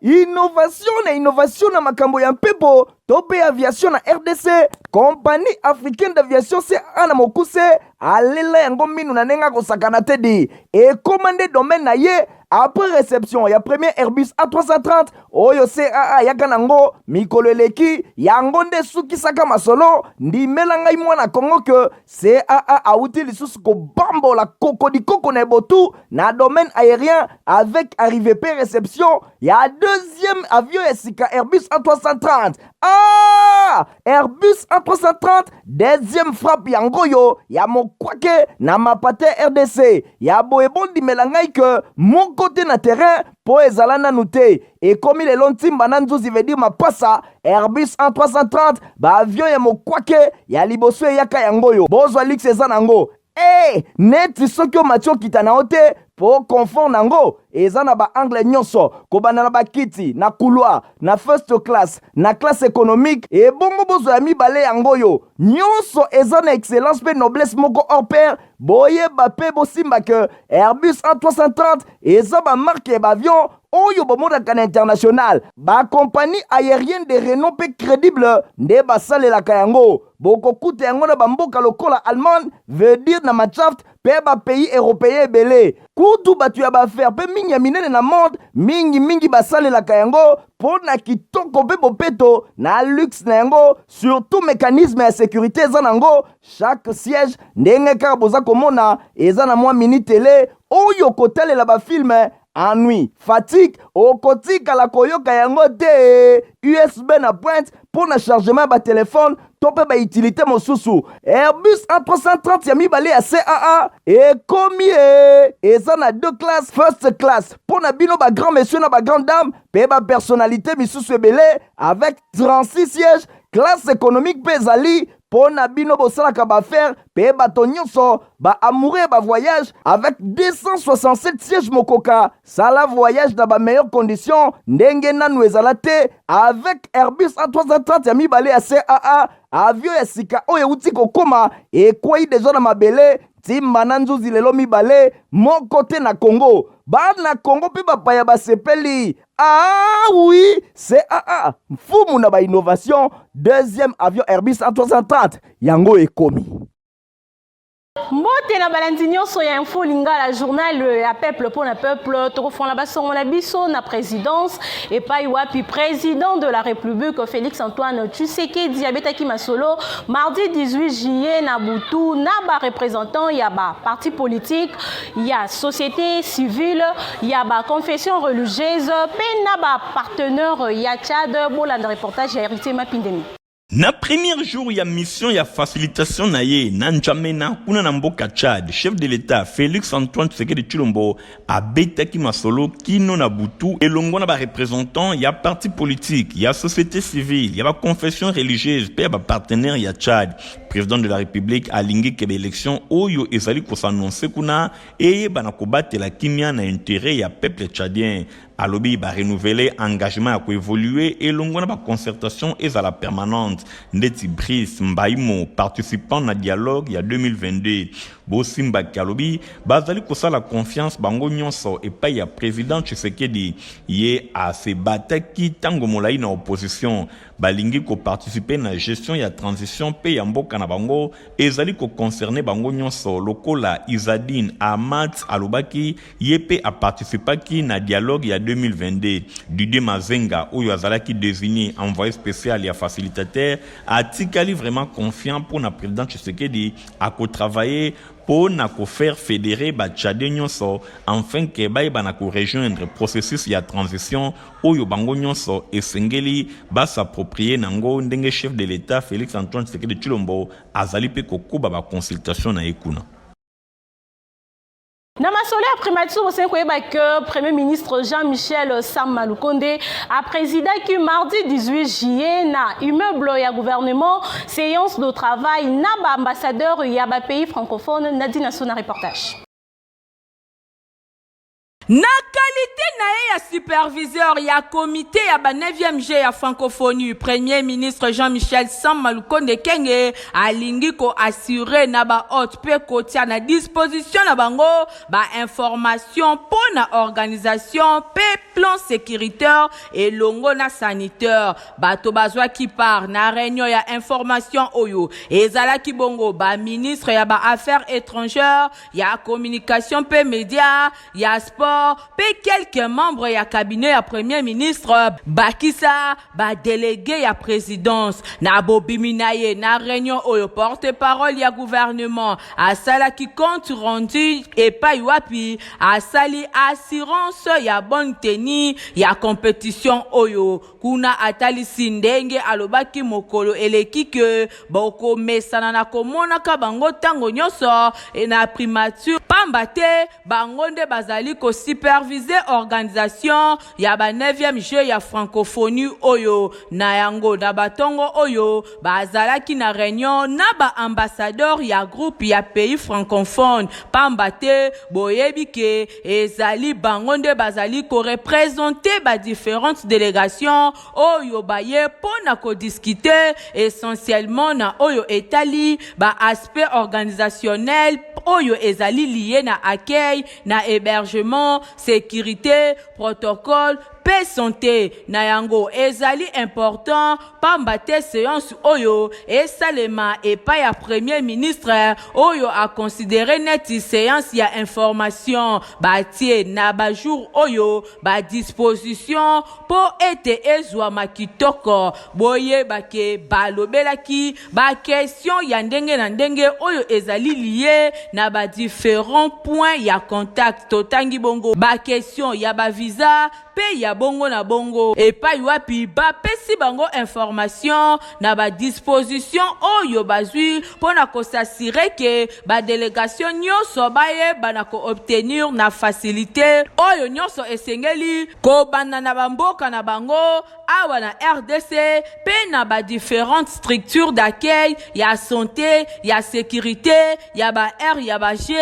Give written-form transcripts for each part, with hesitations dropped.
Innovation na makambo ya mpepo tope aviation na RDC. Compagnie africaine d'aviation CAA na mokuse alela yango minu na nenga kosakana te di ekomande domaine na ye après réception ya premier Airbus A330 oyo CAA yaka nango mikolo eleki yango nde sukisaka masolo ndimela ngai mwana Kongo ke CAA auti lisusu kobambola kokodikoko na ebotu na domaine aérien avec arrivée pe réception ya deuxième avion ya sika Airbus A330. Airbus A330 deuxième frappe yango yo ya mokwake na mapate RDC ya boyebondi melangai ke mon côté na terrain po ezala nanu te ekomi lelo ntimba na nzuzi veut dire mapasa Airbus A330 ba avion ya mokwake ya liboso eyaka yango yo bozwa lix eza nango neti soki omati okita na yo te po confort nango eza na baangle nyonso kobanda na bakiti na couloir na first class na classe économique ebongo bozwa ya mibale yango yo nyonso eza na excellence pe noblesse moko hors pair boyeba pe bosimba ke Airbus A330 eza bamarke ya baavion oyo bomodaka na international bakompagnie aérienne de renom pe crédible nde basalelaka yango bokokuta yango na bamboka lokola Allemagne veut dire na Machaft pe bapays européen ebele kutu bato ya baaffaire pe mingi ya minene na monde mingi basalelaka yango mpo na kitoko pe bopeto na luxe na yango surtout mécanisme ya sécurité eza nango chaque siège ndenge kaka boza komona eza na mwa mini tele oyo kotalela bafilme ennui, fatigue, okotikala koyoka yango te USB na pointe pour na chargement ba téléphone tope ba utilité mosusu Airbus A330 ya mibale ya CAA ekomi eza na deux classes first class pour na bino ba grand monsieur na ba grande dame pe ba personnalité misusu ebele avec 36 sièges classe économique pe ezali pour na bino bosalaka baaffaire pe bato nyonso ba amoureux ba voyage avec 267 sièges mokoka sala voyage na ba meilleures conditions ndenge nanu ezala te avec Airbus A330 ya mibale ya CAA avion ya sika oyo euti kokoma ekwei deja na mabele timba na nzuzi lelo mibale moko te na Congo bana Congo pe bapaya basepeli oui CAA mfumu na ba innovation deuxième avion Airbus A330 yango ekomi Mbote na balandi nyonso ya info lingala journal ya peuple pour na peuple tokofona basongo na biso na présidence et pa wapi président de la République Félix Antoine Tshisekedi abetaki masolo mardi 18 juillet na Butu na ba représentant ya ba parti politique ya société civile ya ba confession religieuse pe na ba partenaire ya Tchad bolanda reportage ya Héritier Mapindemi. Na premier jour ya mission ya facilitation na ye na N'Djamena kuna na mboka Tchad, chef de l'État Félix Antoine Tshisekedi Tshilombo abetaki masolo kino na Butu elongo na ba représentant ya parti politique, ya société civile, ya ba confession religieuse pe ba partenaire ya Tchad. Président de la République alingi kebe élection oyo ezali ko s'annoncer kuna eye bana kobatela kimia na intérêt ya peuple tchadien. Alobi ba renouveler engagement à ko évoluer et longona ba concertation ezala permanente ndeti Brice Mbaimo participant na dialogue ya 2022 Bosimba Kalobi bazali ko sala confiance bango nyonso et pa ya président Tshisekedi ye a se bataki tango molai na opposition balingi ko participer na gestion ya transition pe ya mboka na bango ezali ko concerner bango nyonso lokola Izadine Ahmad alobaki yepe a participaki na dialogue ya 2022 Didier Mazenga oyo azalaki désigné envoyé spécial ya facilitateur atikali vraiment confiant pour na président Tshisekedi à ko travailler pour na ko faire fédérer ba Tchadien nyonso afin que ba na ko rejoindre processus ya transition oyo bango nyonso esengeli ba s'approprier nango ndenge chef de l'État Félix Antoine Tshisekedi Tshilombo azali pe kokuba ba consultation na ekuna. Na masolo ya primature au sein que Premier ministre Jean-Michel Sama Lukonde a présidé qui mardi 18 juillet na immeuble ya gouvernement séance de travail na ba ambassadeur ya ba pays francophone Nadine Assona reportage. Na qualité na ye ya superviseur ya comité ya ba 9e G ya francophonie, Premier ministre Jean-Michel Samba Lukonde Kenge alingi ko assurer na ba haute pe kotia na disposition na bango ba information pour na organisation pe plan sécuritaire et longo na sanitaire. Bato bazwa ki par na réunion ya information oyo ezala ki bongo ba ministre ya ba affaires étrangères, ya communication pe média, ya sport pe quelques membres ya cabinet ya premier ministre bakisa ba délégué ya présidence na bobiminaye na réunion oyo porte-parole ya gouvernement asala ki compte rendu et pa wapi asali assurance ya bonne tenue ya compétition oyo kuna atali sindenge alobaki mokolo eleki ke boko mesana na komona ka bango tango nyoso e na primature pambate bango nde bazali ko superviser organisation ya ba 9e G ya francophonie oyo na yango na batongo oyo bazalaki na réunion na ba ambassadeur ya groupe ya pays francophone pambate boyebi ke ezali bango nde bazali ko représenter ba différentes délégations oyo baye pona ko discuter essentiellement na oyo etali ba aspect organisationnel oyo ezali lié na accueil na hébergement sécurité protocole pe santé na yango ezali important pambate séance oyo esalema epa ya premier ministre oyo a considéré neti séance ya information batie na ba jour oyo ba disposition po ete ezwa makitoko boye bake balobelaki ba question ya ndenge na ndenge oyo ezali lié na ba différents points ya contact totangi bongo ba question ya ba visa pe ya bongo na bongo epai wapi ba pesi bango information na ba disposition oyo bazui pona ko s'assurer que ba délégation nyonso baye bana ko obtenir na facilité oyo nyonso esengeli ko banda na bamboka na bango awa na RDC pe na ba différentes structures d'accueil ya santé ya sécurité ya ba R ya ba G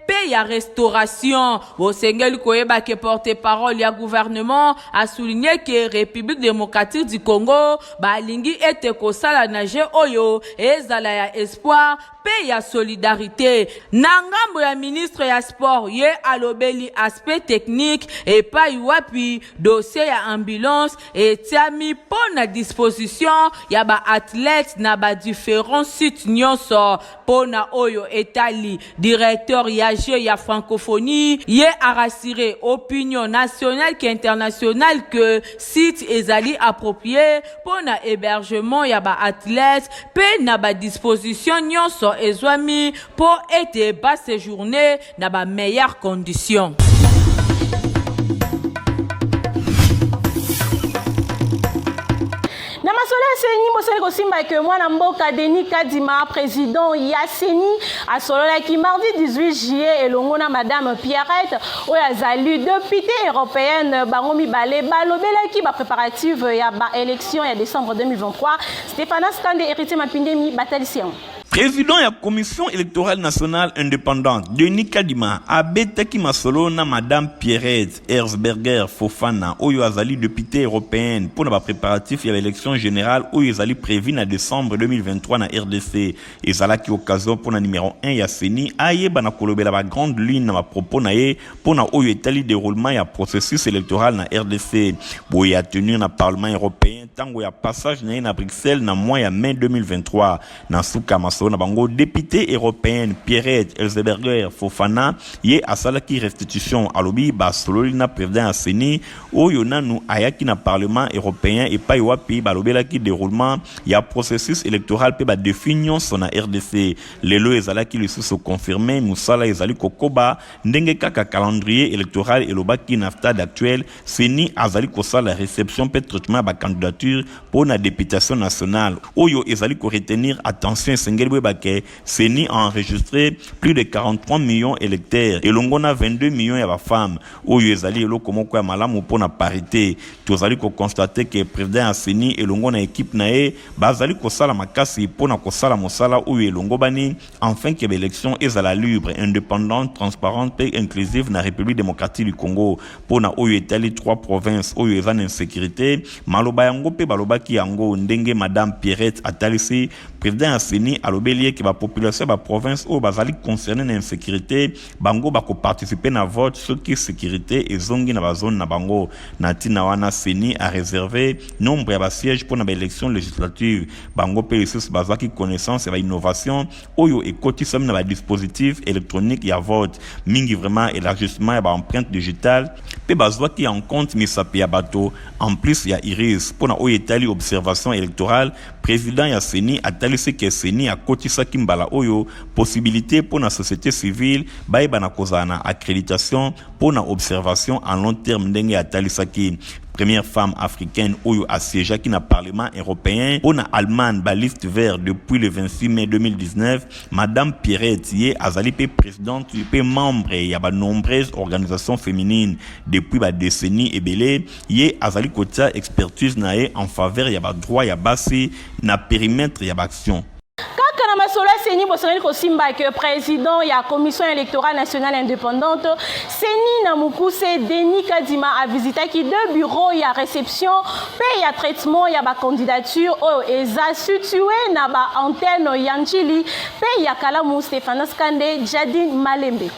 pe ya restauration osengeli koyeba ke porte-parole ya gouvernement a souligné que République démocratique du Congo balingi ete kosala na je oyo ezala ya espoir pe ya solidarité na ngambo ya ministre ya sport ye alobeli aspect technique et pa wapi dossier ya ambulance et tiami pona disposition ya ba athlètes na ba différents sites nyonso pona oyo etali directeur ya je ya francophonie ye a rassuré opinion nationale que internationale que site ezali approprié pona hébergement ya ba athlètes pe na ba disposition nyonso ezwami pour ete ba séjourner na ba meilleures conditions. Na masola seni mosali kosimba ke mwana mboka Denis Kadima président ya seni asolola ki mardi 18 juillet elongo na madame Pierrette oyo azali députée européenne bango mibale balobelaki ba préparative ya ba élection ya décembre 2023 Stéphane Skande héritier Mapindemi batalisian. Président de la Commission électorale nationale indépendante, Denis Kadima, abetaki masolo na Madame Pierrette Herzberger Fofana, oyo azali députée européenne pour la préparatif de l'élection générale oyo azali prévu en décembre 2023 na RDC. Et zalaki occasion pour la numéro 1 ya Seni, aye bana kolobela ba grande ligne na propos na ye pour na oyo etali déroulement ya processus électoral na RDC. Boya tenu na Parlement européen, tango ya passage na Bruxelles na mois ya mai 2023 na souka na bango député européenne Pierrette Herzberger Fofana ye asalaki restitution alobi basololi na président ya Seni oyo nanu ayaki na parlement européen et pa wapi balobelaki déroulement ya processus électoral pe ba définition sona RDC lelo ezalaki lisusu confirmé musala ezali kokoba ndenge kaka calendrier électoral elobaki na stade actuel Seni azali kosala réception pe traitement ba candidature pour na députation nationale oyo ezali ko retenir attention sengeli Bwebake, Seni a enregistré plus de 43 millions électeurs. Et l'ongona 22 millions de femmes. Oyo ezali eloko moko ya malamu pona parité. Tozali ko constater que président Seni et l'ongona équipe nae bazali ko sala makasi pona ko sala mosala oyo elongo bani enfin que l'élection ezala libre, indépendante, transparente et inclusive na République démocratique du Congo. Pona oyo etali 3 provinces oyo ezana insécurité. Maloba yango pe balobaki yango ndenge madame Pierrette Atalisi président Seni alobeli que la population ba province oyo bazali concerné na insécurité bango bako participer na vote ce qui sécurité et zongi na ba zone na bango na tina wana Seni a réservé nombre ya sièges pour na élection législative bango pe les bazaki connaissance et ba innovation oyo ekoti som na ba dispositif électronique ya vote mingi vraiment élargissement ya ba empreinte digitale pe bazwaki en compte misapi ya bato en plus ya iris pour na oyo etali observation électorale président ya Seni atalisi que Seni a kotisaki mbala oyo possibilité pour la société civile baïba na kozana accréditation pour la observation à long terme ndenge atalisaki première femme africaine oyo assiégea qui na parlement européen pour na Allemagne ba liste vert depuis le 26 mai 2019 madame Pierrette Yé azali pe présidente pe membre ya ba nombreuses organisations féminines depuis ba décennie ebele Yé azali kotia expertise nae en faveur ya ba droit ya basi na périmètre ya ba action. Kaka na masolo Seni bosengeli kosimba que président ya commission électorale nationale indépendante Seni na mukuse Denis Kadima a visité qui deux bureaux ya réception pe ya traitement ya ba candidature o eza situé na ba antenne Yanchili pe ya Kalamu Stéphanos Kande Jadine Malembe.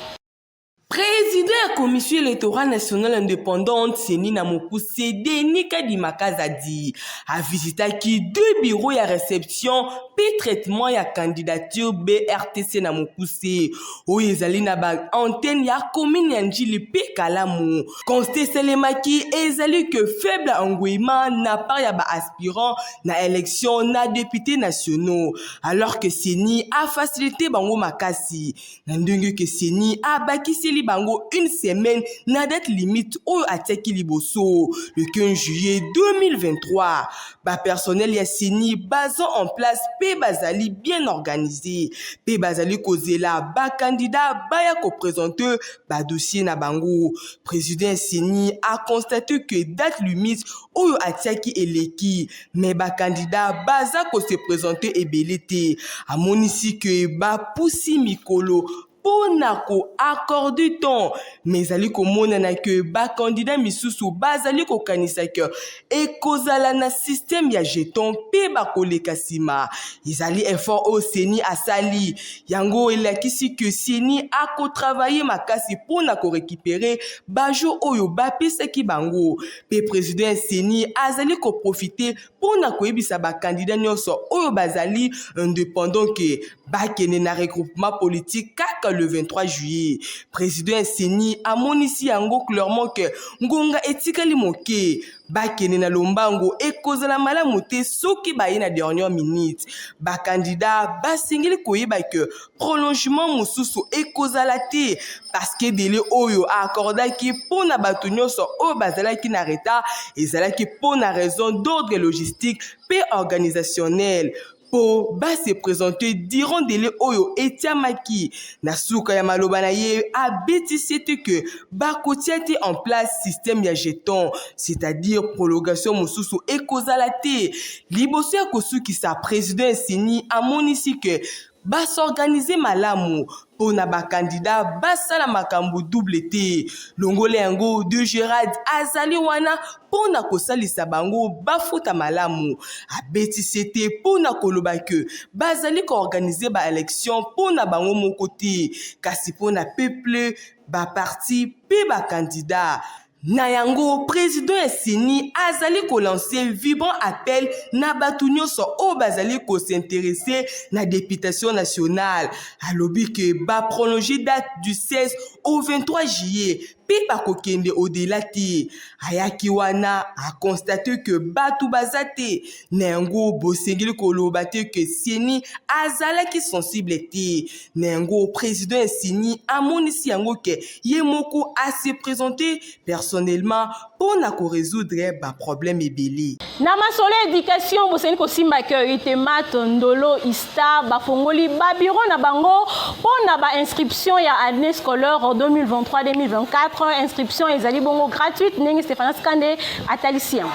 Président de la Commission électorale nationale indépendante, Seni Namokuse Denis Kadima Kazadi, a visité qui deux bureaux de réception et traitement ya candidature BRTC Namokuse. Où ils allaient na ba antenne ya commune Yanjili pe Kalamu. Consté Selemaki ils allaient que faible engouement n'a pas ya ba aspirant na élection na députés nationaux. Alors que Seni a facilité bango makasi. Nandungu que Seni a baki bango une semaine na date limite au ateki liboso le 15 juillet 2023 ba personnel ya Seni basant en place pe bazali bien organisé pe bazali kozela ba candidat ba ya ko présenter ba dossier na bango président Seni a constaté que date limite au ateki eleki mais ba candidat baza ko se présenter ebelete a monisi que ba poussi mikolo pour nako accorder temps mais ali komona na que ba candidat misusu bazali ko kanisa que et kozala na système ya jeton pe ba koleka sima izali effort au Seni asali yango elakisi que Seni a ko travailler makasi pour nako récupérer bajo oyo ba pesa ki bango pe président Seni azali ko profiter pour nako ebisa ba candidat nyonso oyo bazali indépendant que ba kene na regroupement politique kaka le 23 juillet. Président Seni a monisi yango clairement que ngonga etikali moke bakene na lombango ekozala malamu te soki baye na dernière minute ba candidat basengeli koyeba que prolongement mususu ekozala te parce que délai oyo accordaki pona bato nyonso oyo bazalaki na retard ezalaki pona raison d'ordre logistique pe organisationnel po ba se présenter durant délai oyo etiamaki na suka ya maloba na ye a bétisité que ba kotiati en place système ya jeton c'est-à-dire prolongation mususu ekozala te liboso ya kosuki sa président Seni a monisi que ba s'organiser malamu pona ba candidat basala makambo double te longole yango de Gérard azali wana pona kosalisa bango bafuta malamu abetisi te pona koloba que bazali ko organiser ba élection pona bango moko te kasi pona peuple ba parti pe ba candidat. Na yango président Seni azali ko lancer vibrant appel na batu nyonso o bazali ko s'intéresser na députation nationale alobi que ba prolonger date du 16 au 23 juillet pe bakokende au-delà te. Ayaki wana a constaté que batu baza te. Na yango bosengeli koloba te que Seni azalaki sensible te. Na yango président Seni amonisi yango ke ye moko a se présenter personnellement pour na ko résoudre ba problème ebele. Na masolo éducation bosengeli kosimba ke itemat ndolo ista bafongoli ba bureau na bango pona ba inscription ya année scolaire 2023-2024. Inscription ezali bongo gratuite ndenge Stéphane Skande atalisiam.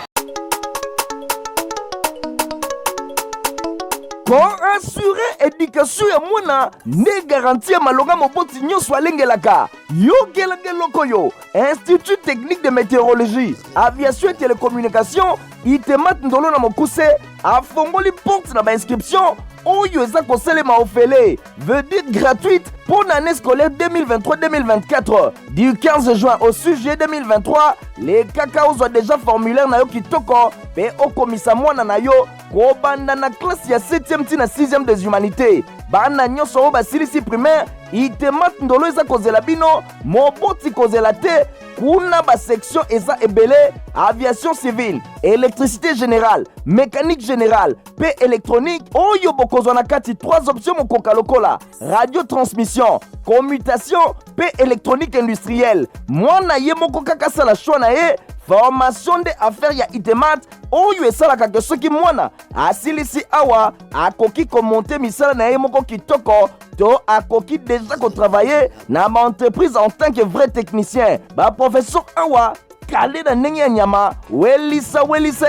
Pour assurer éducation ya mwana ne garantir malonga moboti nyonso alengelaka yokelenge lokoyo Institut technique de météorologie aviation et télécommunication itemat ndolo na mokuse afongoli porte na ba inscription oyo eza koselema ofele veut dire gratuite pour l'année scolaire 2023-2024 du 15 juin au 6 juillet 2023. Les cacao ont déjà formulaire na yo kitoko pe okomisa mwana na yo kobanda na classe ya 7e tina 6e des humanités bana nyonso oyo basilisi primaire itemat ndolo eza kozela bino moboti kozela te kuna ba section eza ebele aviation civile, électricité générale, mécanique générale, pe électronique oyo bokozwa na kati 3 options mokoka lokola radio transmission, commutation pe électronique industrielle. Mwana ye moko kaka sala choix na ye formation de affaires ya itemat oyo esalaka ke soki mwana asilisi awa akoki komonte misala na ye moko kitoko to akoki déjà kotravailler na ma entreprise en tant que vrai technicien. Ba professeur awa kale na ndenge ya nyama welisa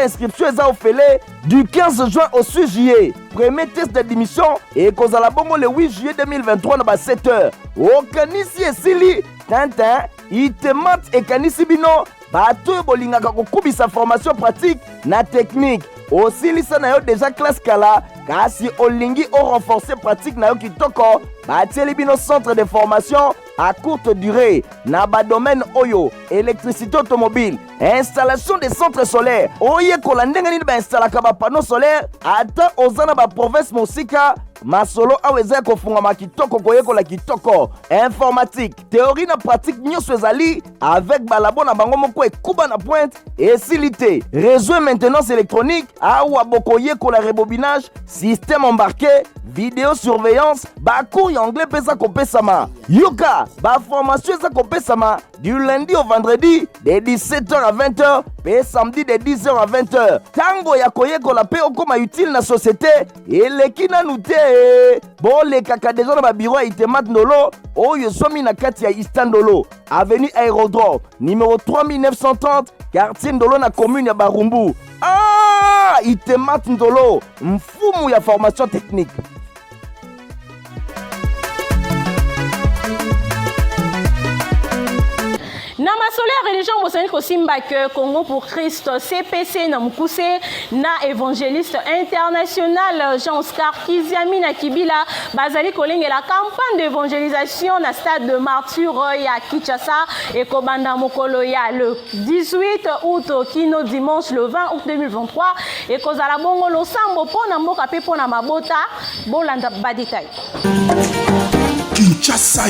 inscription eza ofele du 15 juin au 6 juillet. Premier test d'admission et kozala bongo le 8 juillet 2023 na ba 7h. Okanisi esili tintin itemat ekanisi bino bato oyo bolingaka kokubisa formation pratique na technique osilisa na yo déjà classe kala kasi olingi o renforcer pratique na yo kitoko batieli bino centre de formation à courte durée na ba domaine oyo électricité automobile, installation des centres solaires oyekola ndenge nini bainstallaka ba panneau solaire ata oza na ba province mosika masolo aweza kofungama kitoko koyekola kitoko informatique théorie na pratique nyonso ezali avec balabo na bango moko ekuba na pointe esilité réseau et maintenance électronique awa bokoyekola rebobinage système embarqué vidéo surveillance bacours ya anglais pesa kopesama yoka ba formation eza kopesama du lundi au vendredi de 17h à 20h pe samedi de 10h à 20h tango ya koyekola pe okoma utile na société eleki nanu te bolekaka deja na babiro ya itemat ndolo oyo esomi na kati ya istandolo avenue aérodrome numéro 3930 quartier ndolo na commune ya Barumbu. Itemat ndolo mfumu ya formation technique. Na masolo ya religion bosani kosimba ke Congo pour Christ CPC na mukuse na évangéliste international Jean-Oscar Kiziami na Kibila bazali kolengela campagne d'évangélisation na stade de Martyr ya Kinshasa et kobanda mokolo ya le 18 août kino dimanche le 20 août 2023 et kozala bongo losambo pona mboka pe pona mabota bolanda ba détail. Kinshasa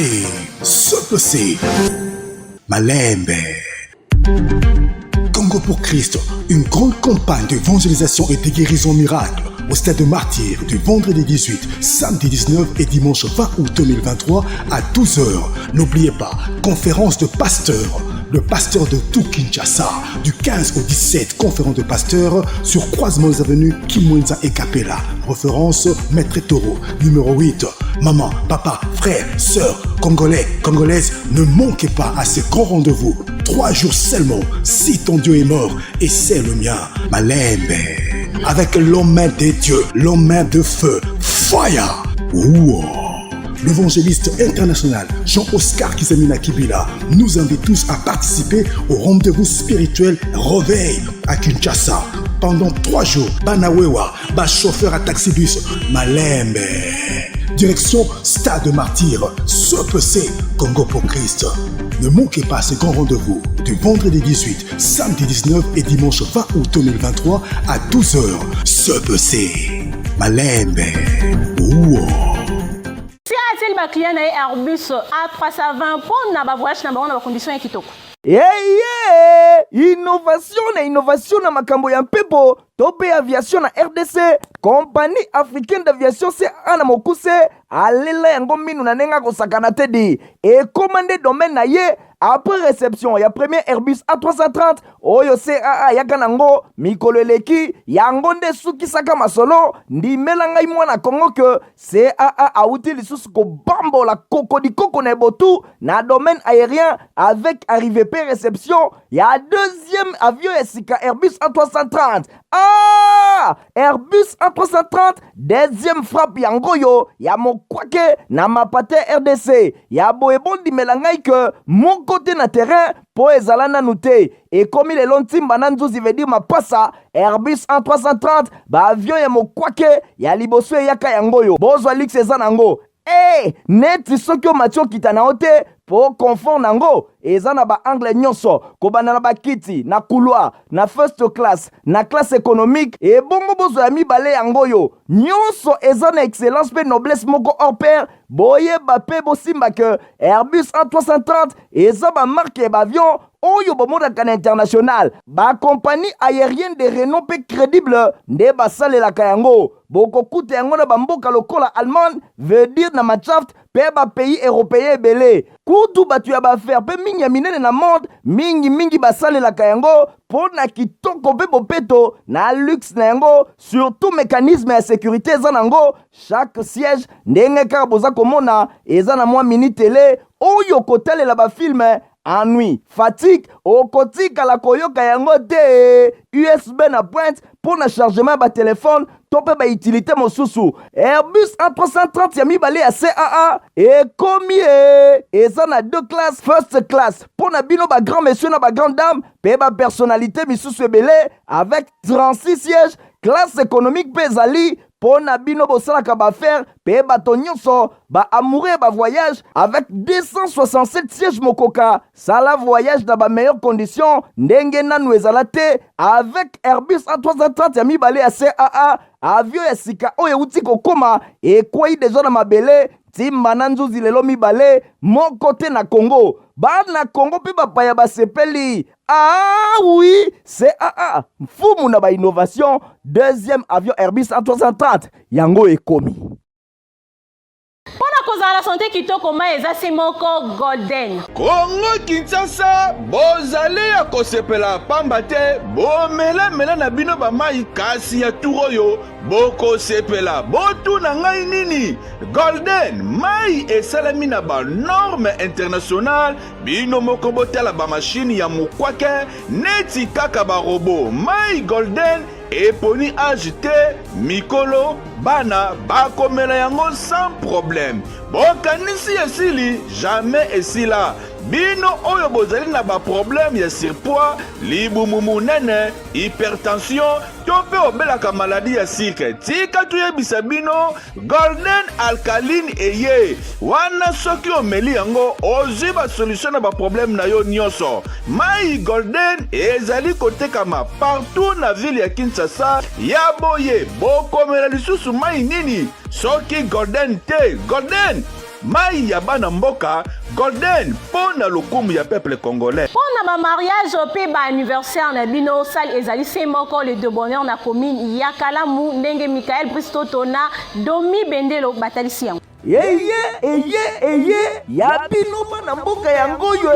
CPC Malembe. Congo pour Christ, une grande campagne d'évangélisation et de guérison miracle au stade de Martyr du vendredi 18, samedi 19 et dimanche 20 août 2023 à 12h. N'oubliez pas, conférence de pasteurs. Le pasteur de tout Kinshasa, du 15 au 17, conférence de pasteurs sur croisement des avenues Kimwenza et Kapela. Référence Maître Toro, numéro 8. Maman, papa, frères, sœurs, congolais, congolaises, ne manquez pas à ce grand rendez-vous. 3 jours seulement, si ton Dieu est mort, et c'est le mien, Malembe. Avec l'homme des dieux, l'homme de feu, fire. Wow. L'évangéliste international Jean-Oscar Kizamina Kibila nous invite tous à participer au rendez-vous spirituel Réveil à Kinshasa. Pendant 3 jours, Banawewa, chauffeur à taxi-bus, Malembe. Direction Stade de Martyr, CPC, Congo pour Christ. Ne manquez pas ce grand rendez-vous du vendredi 18, samedi 19 et dimanche 20 août 2023 à 12h. CPC, Malembe. Wow. ba client na Airbus A320 pour na ba voyage na ba na ba condition ya kitoko. Innovation na makambo ya mpepo tope aviation na RDC compagnie africaine d'aviation CA na mokuse alela yango minu na nenga kosakana te di et commandé domaine na ye après réception ya premier Airbus A330 oyo CAA yaka nango mikolo eleki yango nde sukisaka masolo ndimela ngai mwana Kongo ke CAA auti lisusu kobambola koko na botu na domaine aérien avec arrivée pe réception ya deuxième avion esika Airbus A330. Airbus A330 deuxième frappe yango yo ya mokwake na mapate RDC ya boyebondi melangai ke mon côté na terrain po ezala nanu te ekomi lelo ntimba na nzuzi veut dire mapasa Airbus A330 ba avion ya mokwake ya liboso eyaka yango yo bozwa lix eza nango neti soki omatio kita na ote po confort nango eza na ba angle nyonso kobanda na bakiti na couloir na first class na classe économique et bongo bozo ya mibale yango yo nyonso eza na excellence pe noblesse moko hors pair boyeba pe bosimba ke Airbus A330 eza ba marque ba avion oyo bomodaka na international ba compagnie aérienne de renom pe crédible nde basalelaka yango bokokuta yango na bamboka lokola Allemagne veut dire na Machaft pe ba pays européen ebele kutu batu ya bafaire pe mingi ya minene na monde mingi basalelaka yango po na kitoko pe bopeto na luxe na yango surtout mécanisme ya sécurité eza nango chaque siège ndenge kaka boza komona eza na mwa mini télé oyo kotalela bafilme ennui, fatigue, okotika la koyoka yango te USB na pointe pour na chargement ba téléphone tope ba utilité mosusu Airbus A330 ya mibale ya CAA et komie eza na deux classes first class pour na bino ba grand monsieur na ba grande dame pe ba personnalité misusu ebele avec 36 sièges classe économique pe ezali pona bino bosalaka bafaire pe bato nyonso ba amoureux ba voyage avec 267 sièges mokoka sala voyage dans ba meilleures conditions ndenge nanu ezala te avec Airbus A330 ya mibale ya CAA avion ya sika oyo euti kokoma ekwei deja na mabele timba na nzuzi lelo mibale moko te na Congo bana Congo pe bapaya basepeli oui CAA mfumu na ba innovation deuxième avion Airbus A330 yango ekomi Pona koza la santé kitoko ma eza moko Golden Congo Kinshasa bozale ya kosepela pamba te bomela na bino ba mai kasi ya turoyo boko sepela botu na ngai nini Golden mai esalemi na ba norme internationale bino moko botala ba machine ya mokwake neti kaka ba robot mai Golden eponi ajite mikolo bana bakomela yango sans problème bokanisi esili jamais esila bino oyo bozali na ba problème ya surpoids libumu munene hypertension to pe obelaka maladie ya sucre tika tuyebisa bino Golden alkaline eye wana soki omeli yango ozwi ba solution na ba problème na yo nyonso mai Golden ezali kotekama partout na ville ya Kinshasa ya boye bokomela lisusu mai nini soki Golden te Golden mai ya bana mboka Golden pona lokumu ya peuple congolais pona ba mariage pe ba anniversaire na bino sal ezali moko le de bonheur na commune ya Kalamu ndenge Michael Bristoto na Domi Bendelo batalisi yango ya bino bana mboka yango yo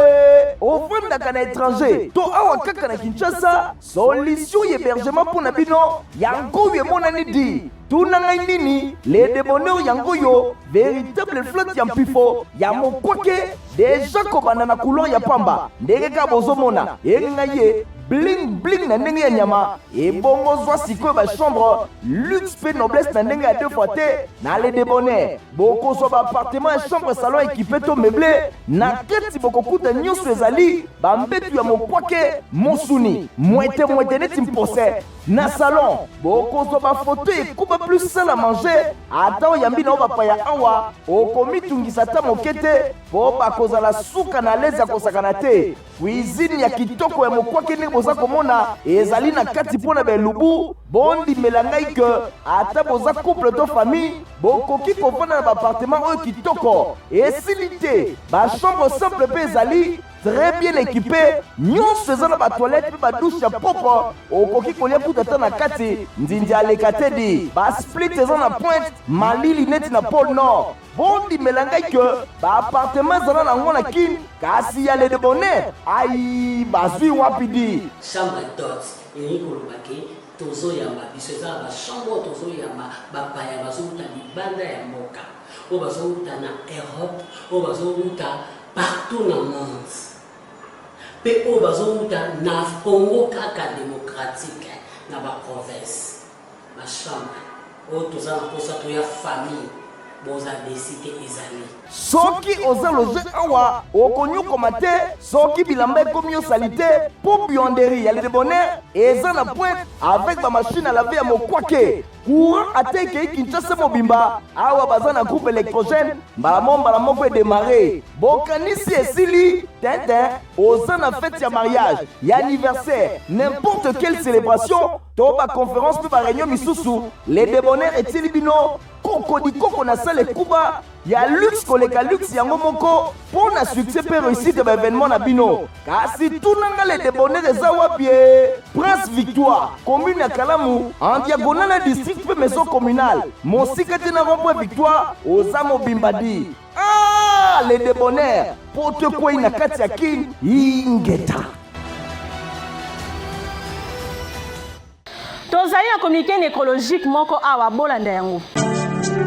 ofandaka na étranger to awa kaka na Kinshasa solution hébergement pona bino yango yo emonani di tuna ngai nini le de bonheur yango yo véritable flotte ya mpifo ya mokwake deja kobanda na couloir ya pamba ndenge ka bozomona engai ye bling na ndenge ya nyama ebongo zwa sikoyo ba chambre luxe pe noblesse na ndenge ya deux fois te na le de bonheur bokozwa ba appartement ya chambre salon équipé to meublé na kati bokokuta nyonso ezali bambetu ya mokwake mosuni mwete neti mpose na salon bokozwa ba photo ekuba plus salle à manger ata oyambi na bapaya awa okomitungisa ta moke te po bakozala suka na lezi ya kosakana te cuisine ya kitoko ya mokwake boza komona ezali na kati mpona belubu bondimela ngai ke ata boza couple to famille bokoki kovanda na baappartement oyo kitoko esili te bachambre simple mpe ezali très bien équipé nyonso eza na batoilette mpe badouche ya propre okoki kolia kuta ata na kati ndindi aleka te di basplit eza na pointe malili neti na pôle nord bondimela ngai ke baappartement ezala nango na kini kasi ya le de bonheur ai bazwi wapi di chambre d'hôte elingi koloba ke tozoyamba biso eza na bachambre tozoyamba bapaya bazowuta libanda ya mboka oyo bazowuta na Europe oyo bazowuta partout na monde mpe oyo bazowuta na Congo kaka démocratique na baprovince bachambre oyo toza na mposa toya famille boza desite ezali soki oza loze awa okonyokoma te soki bilamba ekomi osali te mpo buanderie ya le de bonheur eza na pointe avec bamashine à laver ya mokwake courant ate ekei kinshasa mobimba awa baza na groupe électrogène mbala moko edemare bokanisi esili tintin oza na fete ya mariage ya anniversaire n'importe quelle célébration to baconférence mpe baréunion misusu le de bonheur etili bino koko na sale kuba ya luxe koleka luxe yango moko mpo na succès mpe réussite ya baévénement na bino kasi tunanga le de bonheur eza wapi prince victoire commune ya kalamu en diagonale ya district mpe maison communale mosika te na rond-point victoire oza mobimba di le de bonheur mpo tokwei na kati ya kini ingeta tozali na communiqué nécrologique moko awa bolanda yango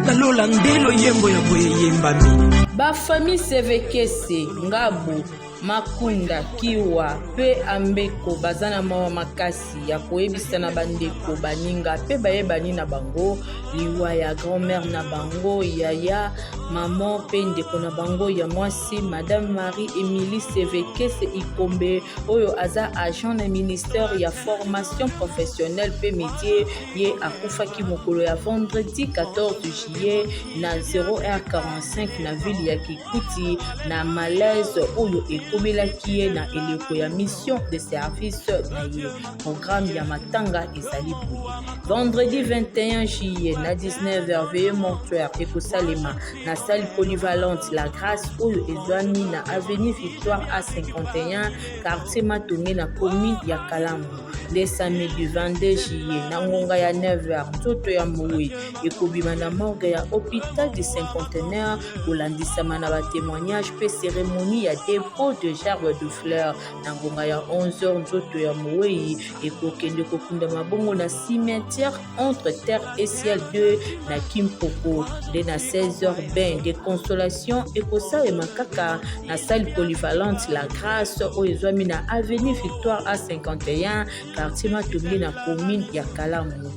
nalola ndelo yembo ya boye yembami bafamille sevekese ngabo makunda kiwa mpe ambeko baza na mawa makasi ya koyebisa na bandeko baninga mpe bayebani na bango liwa ya grand-mère na bango yaya mama mpe ndeko na bango ya mwasi madame Marie Émilie Sevekese Ikombe oyo aza agent na ministère ya formation professionnelle mpe métier ye akufaki mokolo ya vendredi 14 juillet na 0h45 na ville ya Kikuti na malaise oyo ekomelaki ye na eleko ya mission de service na ye programme ya matanga ezali boye vendredi 21 juillet na 19h veillée mortuaire ekosalema na salle polyvalente La Grâce oyo ezwani na avenue Victoire A51 quartier Matonge na commune ya Kalamu le samedi 22 juillet na ngonga ya 9h nzoto ya mowe ekobima na morgue ya hôpital du cinquantenaire kolandisama na batémoignage mpe cérémonie ya dépôt de gerbe de fleurs na ngonga ya 11h nzoto ya mowe ekokende kokunda mabongo na cimetière entre terre et ciel 2 na Kimpoko de na 16h bain de consolation ekosalema kaka na salle polyvalente La Grâce oyo ezwami na avenue Victoire A51 quartier Matonge na commune ya Kalamu.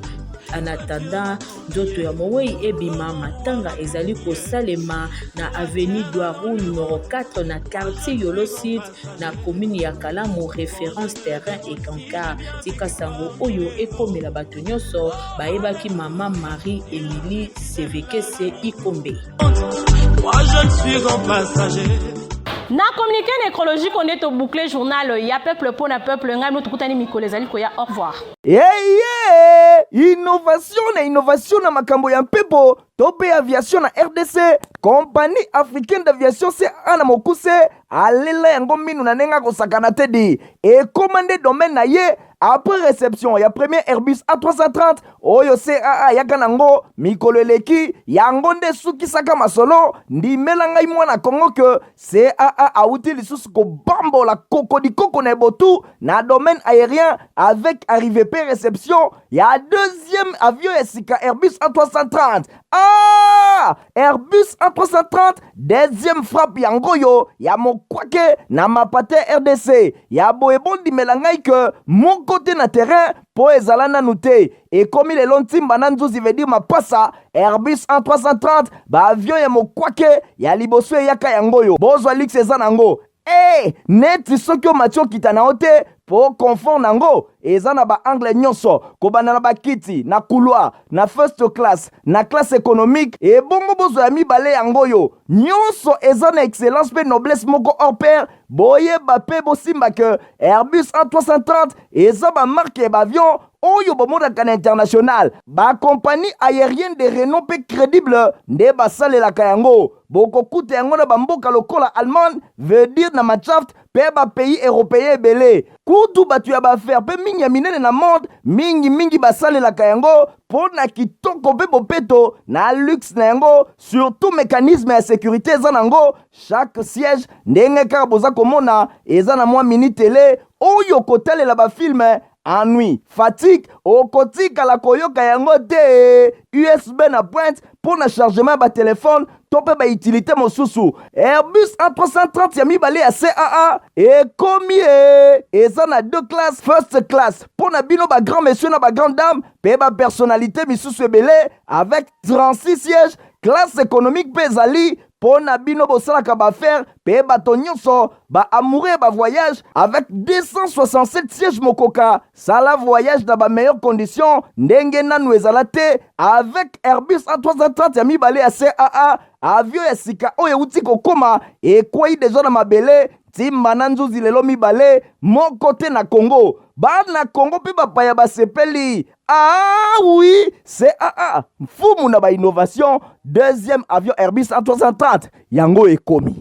En attendant, nzoto ya mowei ebima matanga ezali kosalema na avenue Douarou numéro 4 na quartier Yolo Sud na commune ya Kalamu référence terrain et cancard tika sango oyo ekomela bato nyonso bayebaki mama Marie Émilie Sevekese Ikombe. Moi je ne suis qu'un passager. Na communiqué nécrologique on est au bouclé journal ya peuple pour na peuple ngai mo tukutani mikolo ezali koya au revoir. Innovation na makambo ya mpepo tope aviation na RDC compagnie africaine d'aviation CA na mokuse alela yango minu na nenga kosakana te di et commandé domaine na ye après réception ya premier Airbus A330 oyo CAA yaka nango mikolo eleki yango nde sukisaka masolo ndimela ngai mwana Kongo ke CAA auti lisusu kobambola koko na ebotu na domaine aérien avec arrivée pe réception ya deuxième avion esika Airbus A330 Airbus A330 deuxième frappe yango yo ya mokwake na mapate RDC ya boebondi melangai ke mon côté na terrain po ezala nanu te ekomi lelo ntimba na nzuzi veut dire mapasa Airbus A330 ba avion ya mokwake ya liboso eyaka yango yo bozwa lix eza nango neti soki omati okita na yo te po confort nango eza na ba angle nyonso kobanda na bakiti na couloir na first class na classe économique et bongo bozo ya mibale yango yo nyonso eza na excellence pe noblesse moko hors pair. Boyeba pe bosimba ke Airbus A330 eza ba marque ba avion oyo bomodaka na international ba compagnie aérienne de renom pe crédible nde basalelaka yango. Bokokuta yango na bamboka lokola Allemagne veut dire na Machaft pe ba pays européen ebele kutu batu ya baaffaire pe mingi ya minene na monde mingi basalelaka yango mpo na kitoko pe bopeto na luxe na yango. Surtout mécanisme ya sécurité eza nango. Chaque siège ndenge kaka boza komona eza na mwa mini télé oyo kotalela bafilme. Ennui, fatigue, okotika la koyoka yango te. USB na pointe pour na chargement ba téléphone, tope ba utilité mosusu. Airbus A330 ya mibale ya CAA et komie eza na 2 classes, first class pour na bino ba grand monsieur na ba grande dame, pe ba personnalité misusu ebele avec 36 sièges, classe économique pe ezali pona bino bosalaka baaffaire pe bato nyonso ba amoureux ba voyage avec 267 sièges mokoka. Sala voyage dans ba meilleures conditions ndenge nanu ezala te avec Airbus A330 ya mibale ya CAA. Avion ya sika oyo euti kokoma ekwei deja na mabele timba na nzuzi lelo mibale moko te na Congo. Bana Congo pe bapaya basepeli. Ah oui, CAA mfumu na ba innovation. Deuxième avion Airbus A330 yango ekomi.